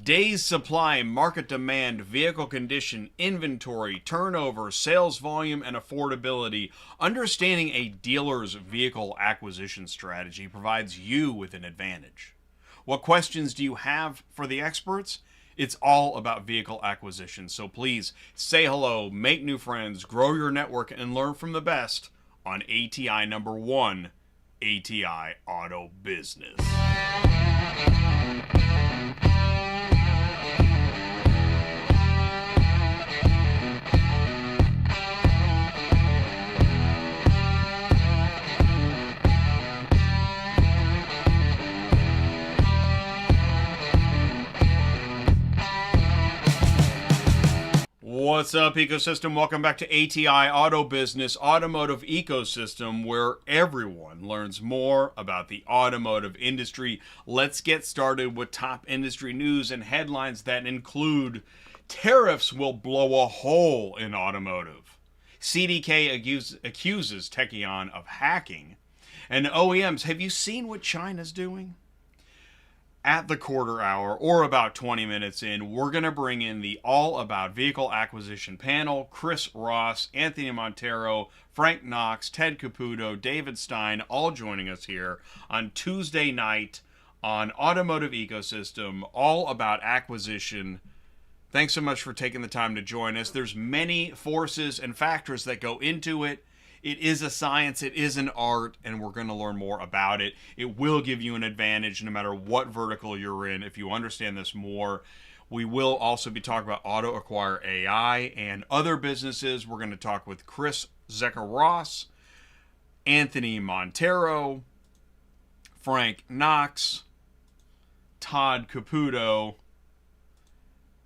Days supply, market demand, vehicle condition, inventory, turnover, sales volume, and affordability. Understanding a dealer's vehicle acquisition strategy provides you with an advantage. What questions do you have for the experts? It's all about vehicle acquisition. So please say hello, make new friends, grow your network, and learn from the best on ATI number 1, ATI Auto Business. What's up, ecosystem? Welcome back to ATI Auto Business, automotive ecosystem, where everyone learns more about the automotive industry. Let's get started with top industry news and headlines that include: tariffs will blow a hole in automotive. CDK accuses Tekion of hacking. And OEMs, have you seen what China's doing? At the quarter hour, or about 20 minutes in, we're going to bring in the All About Vehicle Acquisition panel. Chris Ross, Anthony Montero, Frank Knox, Ted Caputo, David Stein, all joining us here on Tuesday night on Automotive Ecosystem, All About Acquisition. Thanks so much for taking the time to join us. There's many forces and factors that go into it. It is a science, it is an art, and we're going to learn more about it. It will give you an advantage no matter what vertical you're in if you understand this more. We will also be talking about Auto Acquire AI and other businesses. We're going to talk with Chris Zecker-Ross, Anthony Montero, Frank Knox, Todd Caputo,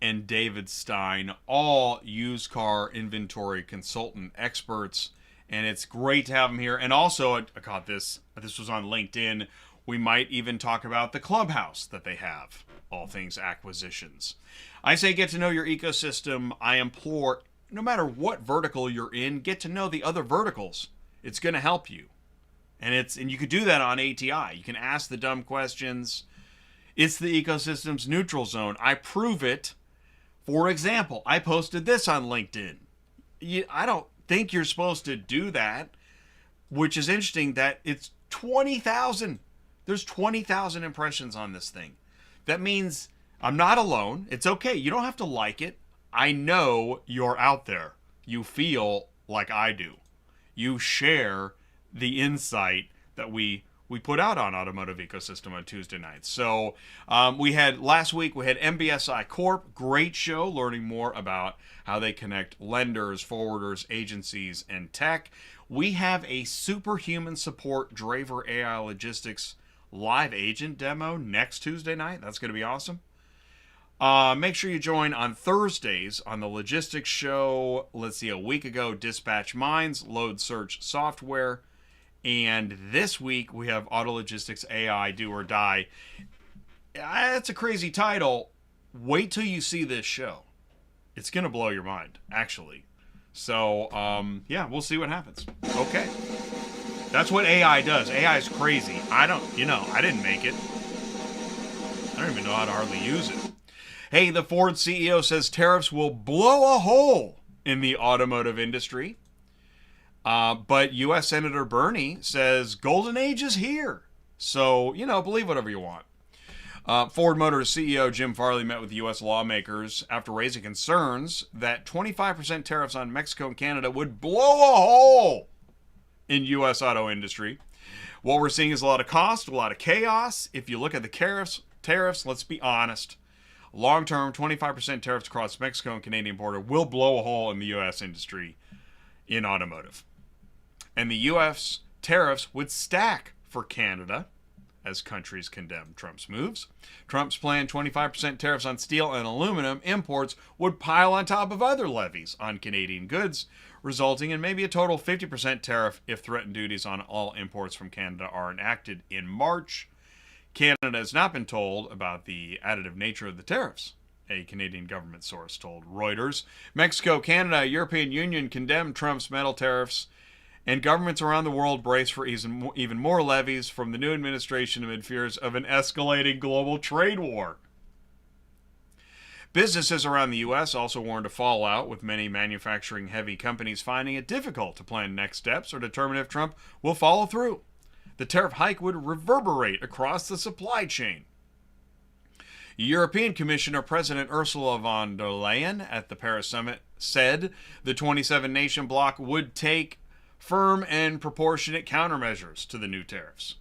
and David Stein, all used car inventory consultant experts. And it's great to have them here. And also, I caught this. This was on LinkedIn. We might even talk about the clubhouse that they have. All things acquisitions. I say get to know your ecosystem. I implore, no matter what vertical you're in, get to know the other verticals. It's going to help you. And you can do that on ATI. You can ask the dumb questions. It's the ecosystem's neutral zone. I prove it. For example, I posted this on LinkedIn. I don't think you're supposed to do that, which is interesting that it's 20,000. There's 20,000 impressions on this thing. That means I'm not alone. It's okay. You don't have to like it. I know you're out there. You feel like I do. You share the insight that we put out on Automotive Ecosystem on Tuesday nights. So last week we had MBSI Corp. Great show, learning more about how they connect lenders, forwarders, agencies, and tech. We have a superhuman support Draver AI Logistics live agent demo next Tuesday night. That's going to be awesome. Make sure you join on Thursdays on the logistics show. Let's see, a week ago, Dispatch Minds, Load Search Software. And this week we have Auto Logistics AI Do or Die. That's a crazy title. Wait till you see this show. It's going to blow your mind, actually. So, yeah, we'll see what happens. Okay. That's what AI does. AI is crazy. I didn't make it. I don't even know how to hardly use it. Hey, the Ford CEO says tariffs will blow a hole in the automotive industry. But U.S. Senator Bernie says golden age is here. So, believe whatever you want. Ford Motors CEO Jim Farley met with U.S. lawmakers after raising concerns that 25% tariffs on Mexico and Canada would blow a hole in U.S. auto industry. What we're seeing is a lot of cost, a lot of chaos. If you look at the tariffs, let's be honest. Long-term, 25% tariffs across Mexico and Canadian border will blow a hole in the U.S. industry in automotive. And the U.S. tariffs would stack for Canada as countries condemn Trump's moves. Trump's planned 25% tariffs on steel and aluminum imports would pile on top of other levies on Canadian goods, resulting in maybe a total 50% tariff if threatened duties on all imports from Canada are enacted in March. Canada has not been told about the additive nature of the tariffs, a Canadian government source told Reuters. Mexico, Canada, European Union condemned Trump's metal tariffs, and governments around the world brace for even more levies from the new administration amid fears of an escalating global trade war. Businesses around the U.S. also warned of fallout, with many manufacturing-heavy companies finding it difficult to plan next steps or determine if Trump will follow through. The tariff hike would reverberate across the supply chain. European Commissioner President Ursula von der Leyen at the Paris summit said the 27-nation bloc would take firm and proportionate countermeasures to the new tariffs.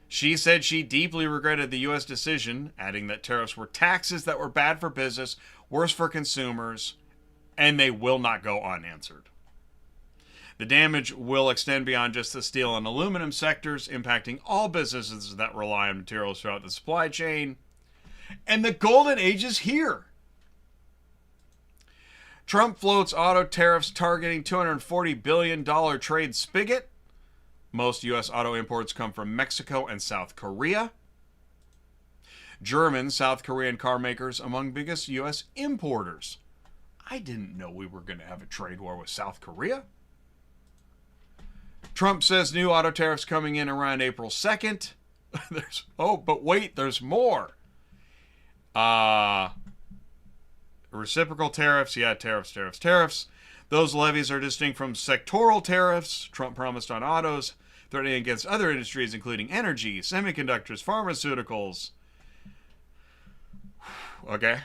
She said she deeply regretted the U.S. decision, adding that tariffs were taxes that were bad for business, worse for consumers, and they will not go unanswered. The damage will extend beyond just the steel and aluminum sectors, impacting all businesses that rely on materials throughout the supply chain. And the golden age is here. Trump floats auto tariffs targeting $240 billion trade spigot. Most U.S. auto imports come from Mexico and South Korea. German, South Korean car makers among biggest U.S. importers. I didn't know we were going to have a trade war with South Korea. Trump says new auto tariffs coming in around April 2nd. But wait, there's more. Reciprocal tariffs, tariffs. Those levies are distinct from sectoral tariffs Trump promised on autos, threatening against other industries including energy, semiconductors, pharmaceuticals. Okay.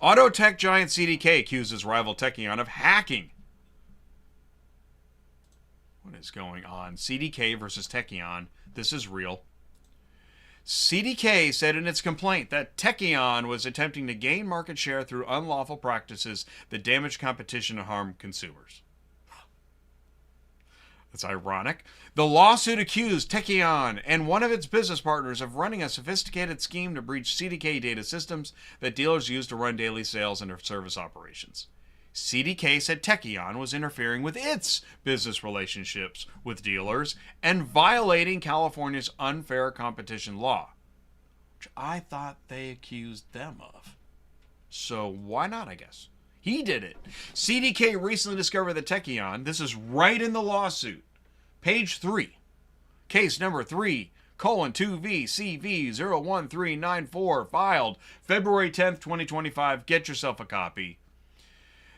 Auto tech giant CDK accuses rival Tekion of hacking. What is going on? CDK versus Tekion. This is real. CDK said in its complaint that Tekion was attempting to gain market share through unlawful practices that damage competition and harm consumers. That's ironic. The lawsuit accused Tekion and one of its business partners of running a sophisticated scheme to breach CDK data systems that dealers use to run daily sales and service operations. CDK said Tekion was interfering with its business relationships with dealers and violating California's unfair competition law, which I thought they accused them of. So why not, I guess? He did it. CDK recently discovered that Tekion, this is right in the lawsuit, page 3, case number 3:2VCV01394, filed February 10th, 2025. Get yourself a copy.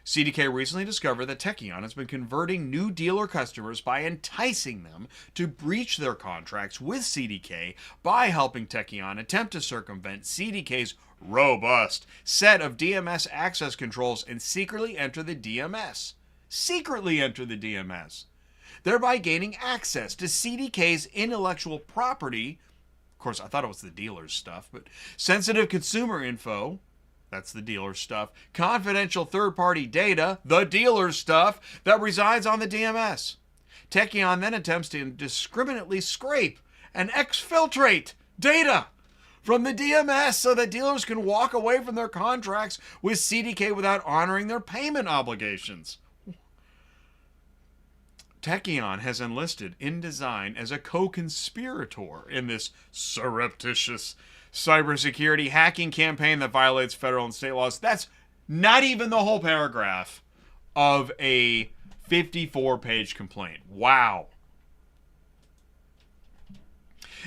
CDK recently discovered that Tekion has been converting new dealer customers by enticing them to breach their contracts with CDK by helping Tekion attempt to circumvent CDK's robust set of DMS access controls and secretly enter the DMS. Thereby gaining access to CDK's intellectual property. Of course, I thought it was the dealer's stuff, but sensitive consumer info. That's the dealer's stuff. Confidential third-party data, the dealer's stuff, that resides on the DMS. Tekion then attempts to indiscriminately scrape and exfiltrate data from the DMS so that dealers can walk away from their contracts with CDK without honoring their payment obligations. Tekion has enlisted InDesign as a co-conspirator in this surreptitious cybersecurity hacking campaign that violates federal and state laws. That's not even the whole paragraph of a 54-page complaint. Wow.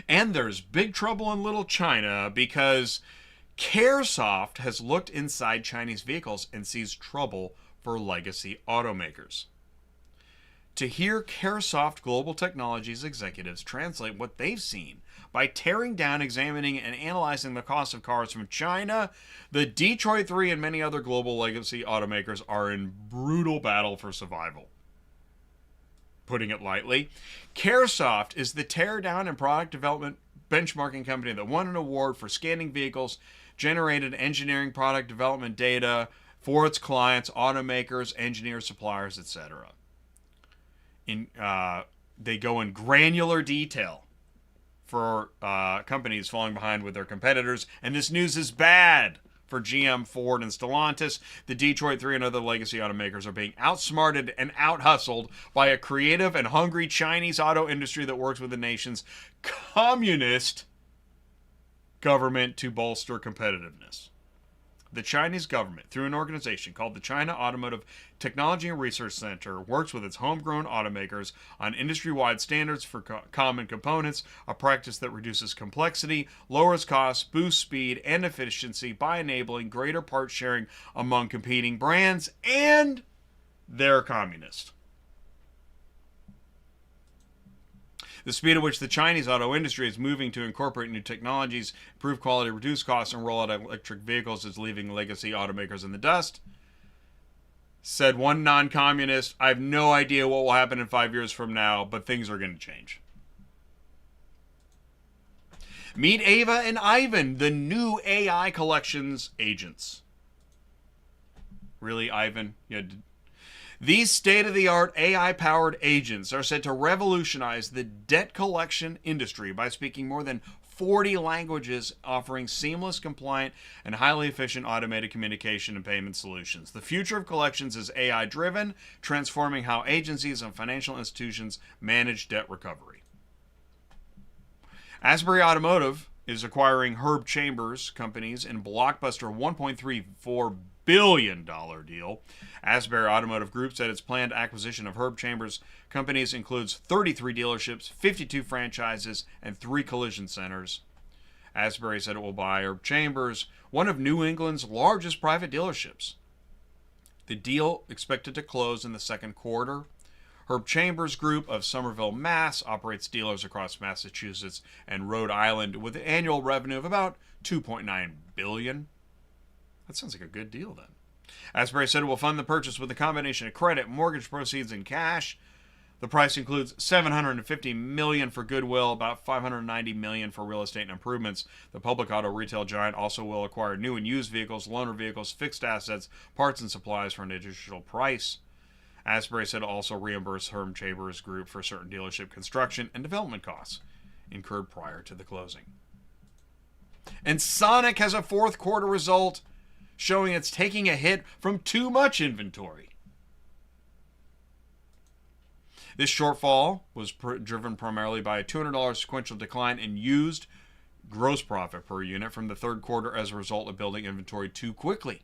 And there's big trouble in Little China because CareSoft has looked inside Chinese vehicles and sees trouble for legacy automakers. To hear CareSoft Global Technologies executives translate what they've seen by tearing down, examining, and analyzing the cost of cars from China, the Detroit 3 and many other global legacy automakers are in brutal battle for survival. Putting it lightly, CareSoft is the teardown and product development benchmarking company that won an award for scanning vehicles, generated engineering product development data for its clients, automakers, engineers, suppliers, etc. They go in granular detail for companies falling behind with their competitors, and this news is bad for GM, Ford, and Stellantis. The Detroit 3 and other legacy automakers are being outsmarted and out-hustled by a creative and hungry Chinese auto industry that works with the nation's communist government to bolster competitiveness. The Chinese government, through an organization called the China Automotive Technology and Research Center, works with its homegrown automakers on industry-wide standards for common components, a practice that reduces complexity, lowers costs, boosts speed and efficiency by enabling greater part sharing among competing brands, and they're communist. The speed at which the Chinese auto industry is moving to incorporate new technologies, improve quality, reduce costs, and roll out electric vehicles is leaving legacy automakers in the dust. Said one non-communist, I have no idea what will happen in 5 years from now, but things are going to change. Meet Ava and Ivan, the new AI collections agents. Really, Ivan? These state-of-the-art AI-powered agents are said to revolutionize the debt collection industry by speaking more than 40 languages, offering seamless, compliant, and highly efficient automated communication and payment solutions. The future of collections is AI-driven, transforming how agencies and financial institutions manage debt recovery. Asbury Automotive is acquiring Herb Chambers companies in blockbuster $1.34 billion deal. Asbury Automotive Group said its planned acquisition of Herb Chambers companies includes 33 dealerships, 52 franchises, and 3 collision centers. Asbury said it will buy Herb Chambers, one of New England's largest private dealerships. The deal expected to close in the second quarter. Herb Chambers Group of Somerville, Mass. Operates dealers across Massachusetts and Rhode Island with an annual revenue of about $2.9 billion. That sounds like a good deal then. Asbury said it will fund the purchase with a combination of credit, mortgage proceeds, and cash. The price includes $750 million for goodwill, about $590 million for real estate and improvements. The public auto retail giant also will acquire new and used vehicles, loaner vehicles, fixed assets, parts, and supplies for an additional price. Asbury said it will also reimburse Herb Chambers Group for certain dealership construction and development costs incurred prior to the closing. And Sonic has a fourth quarter result showing it's taking a hit from too much inventory. This shortfall was driven primarily by a $200 sequential decline in used gross profit per unit from the third quarter as a result of building inventory too quickly.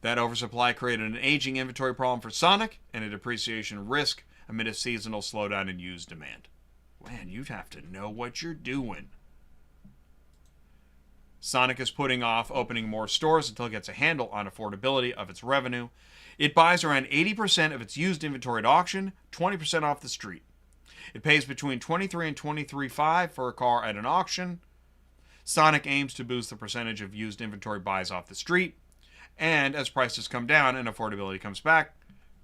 That oversupply created an aging inventory problem for Sonic and a depreciation risk amid a seasonal slowdown in used demand. Man, you'd have to know what you're doing. Sonic is putting off opening more stores until it gets a handle on affordability of its revenue. It buys around 80% of its used inventory at auction, 20% off the street. It pays between $23 and $23.5 for a car at an auction. Sonic aims to boost the percentage of used inventory buys off the street. And as prices come down and affordability comes back,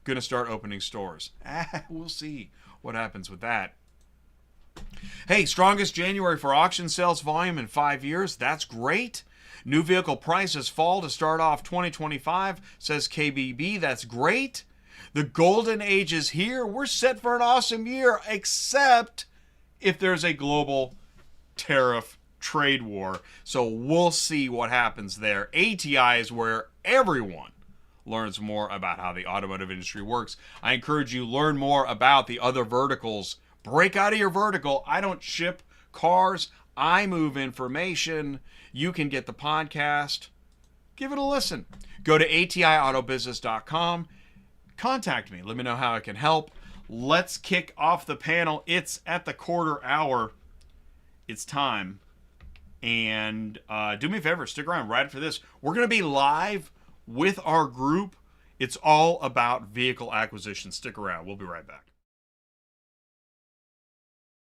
going to start opening stores. We'll see what happens with that. Hey, strongest January for auction sales volume in 5 years. That's great. New vehicle prices fall to start off 2025, says KBB. That's great. The golden age is here. We're set for an awesome year, except if there's a global tariff trade war. So we'll see what happens there. ATI is where everyone learns more about how the automotive industry works. I encourage you to learn more about the other verticals. Break out of your vertical. I don't ship cars. I move information. You can get the podcast. Give it a listen. Go to ATIAutoBusiness.com. Contact me. Let me know how I can help. Let's kick off the panel. It's at the quarter hour. It's time. And do me a favor. Stick around right after this. We're going to be live with our group. It's all about vehicle acquisition. Stick around. We'll be right back.